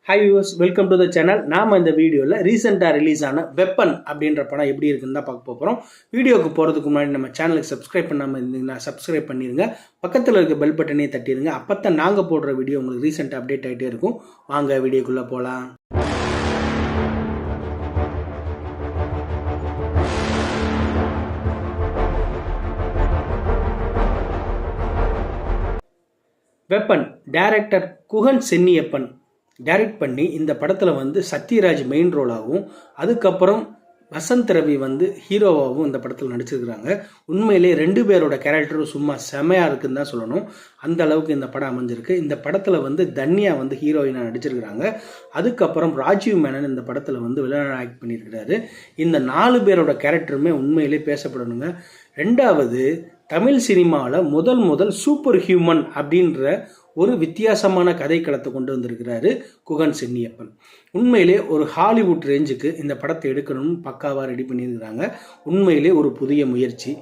Hi viewers, welcome to the channel. நாம் இந்த வீடியோவில் ரீசெண்டாக ரிலீஸ் ஆன வெப்பன் அப்படின்ற படம் எப்படி இருக்குன்னு தான் பார்க்க போகிறோம். வீடியோக்கு போகிறதுக்கு முன்னாடி நம்ம சேனலுக்கு சப்ஸ்கிரைப் பண்ணாமல் இருந்தீங்கன்னா சப்ஸ்கிரைப் பண்ணிடுங்க. பக்கத்தில் இருக்க பெல் பட்டனே தட்டிடுங்க. அப்போ தான் நாங்கள் போடுற வீடியோ உங்களுக்கு ரீசெண்டாக அப்டேட் ஆகிட்டே இருக்கும். வாங்க வீடியோக்குள்ளே போகலாம். Weapon director Guhan Chenniappan direct பண்ணி இந்த படத்தில் சத்யராஜ் மெயின் ரோலாகவும் அதுக்கப்புறம் வசந்த் ரவி ஹீரோவாகவும் இந்த படத்தில் நடிச்சிருக்கிறாங்க. உண்மையிலே ரெண்டு பேரோட கேரக்டரும் சும்மா செமையாக இருக்குன்னு தான் சொல்லணும். அந்த அளவுக்கு இந்த படம் அமைஞ்சிருக்கு. இந்த படத்தில் தன்யா ஹீரோயினாக நடிச்சிருக்கிறாங்க. அதுக்கப்புறம் ராஜீவ் மேனன் இந்த படத்தில் வில்லனாக ஆக்ட் பண்ணியிருக்கிறாரு. இந்த 4 பேரோட கேரக்டருமே உண்மையிலே பேசப்படணுங்க. ரெண்டாவது, தமிழ் சினிமாவில் முதல் சூப்பர் ஹியூமன் அப்படின்ற ஒரு வித்தியாசமான கதைக்களத்தை கொண்டு வந்திருக்கிறாரு குகன் சென்னியப்பன். உண்மையிலே ஒரு ஹாலிவுட் ரேஞ்சுக்கு இந்த படத்தை எடுக்கணும்னு பக்காவாக ரெடி பண்ணியிருக்கிறாங்க. உண்மையிலே ஒரு புதிய முயற்சி.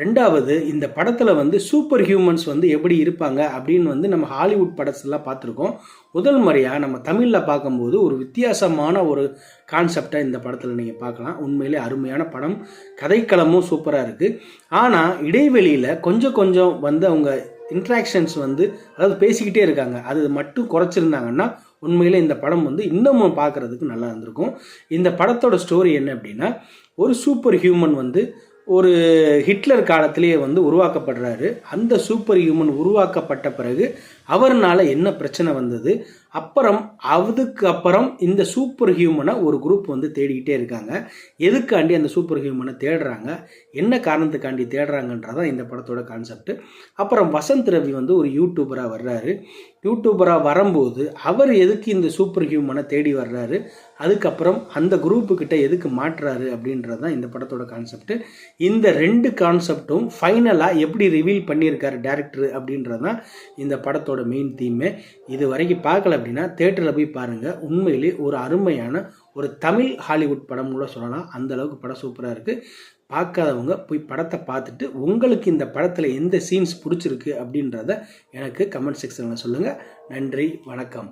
ரெண்டாவது, இந்த படத்தில் சூப்பர் ஹியூமன்ஸ் எப்படி இருப்பாங்க அப்படின்னு நம்ம ஹாலிவுட் படத்தெல்லாம் பார்த்துருக்கோம். முதல் முறையாக நம்ம தமிழில் பார்க்கும்போது ஒரு வித்தியாசமான ஒரு கான்செப்டை இந்த படத்தில் நீங்கள் பார்க்கலாம். உண்மையிலே அருமையான படம், கதைக்களமும் சூப்பராக இருக்குது. ஆனால் இடைவெளியில் கொஞ்சம் அவங்க இன்ட்ராக்ஷன்ஸ் அதாவது பேசிக்கிட்டே இருக்காங்க. அது மட்டும் குறைச்சிருந்தாங்கன்னா உண்மையிலே இந்த படம் இன்னமும் பார்க்குறதுக்கு நல்லா இருந்திருக்கும். இந்த படத்தோட ஸ்டோரி என்ன அப்படின்னா, ஒரு சூப்பர் ஹியூமன் ஒரு ஹிட்லர் காலத்திலேயே உருவாக்கப்படுறாரு. அந்த சூப்பர் ஹியூமன் உருவாக்கப்பட்ட பிறகு அவர்னால என்ன பிரச்சனை வந்தது, அதுக்கப்புறம் இந்த சூப்பர் ஹியூமனை ஒரு குரூப் தேடிக்கிட்டே இருக்காங்க. எதுக்காண்டி அந்த சூப்பர் ஹியூமனை தேடுறாங்க, என்ன காரணத்துக்காண்டி தேடுறாங்கன்றதான் இந்த படத்தோட கான்செப்ட். அப்புறம் வசந்த் ரவி ஒரு யூடியூபராக வர்றாரு. யூடியூபராக வரும்போது அவர் எதுக்கு இந்த சூப்பர் ஹியூமனை தேடி வர்றாரு, அதுக்கப்புறம் அந்த குரூப்புக்கிட்ட எதுக்கு மாட்டுறாரு அப்படின்றது தான் இந்த படத்தோட கான்செப்ட். இந்த 2 கான்செப்டும் ஃபைனலாக எப்படி ரிவீல் பண்ணியிருக்காரு டேரக்டர் அப்படின்றது தான் இந்த படத்தோட மெயின் தீமே. இது வரைக்கும் பார்க்கல அப்படின்னா தேட்டரில் போய் பாருங்கள். உண்மையிலே ஒரு அருமையான ஒரு தமிழ் ஹாலிவுட் படம் கூட சொல்லலாம். அந்த அளவுக்கு படம் சூப்பராக இருக்குது. பார்க்காதவங்க போய் படத்தை பார்த்துட்டு உங்களுக்கு இந்த படத்தில் எந்த சீன்ஸ் பிடிச்சிருக்கு அப்படின்றத எனக்கு கமெண்ட் செக்ஷனில் சொல்லுங்கள். நன்றி, வணக்கம்.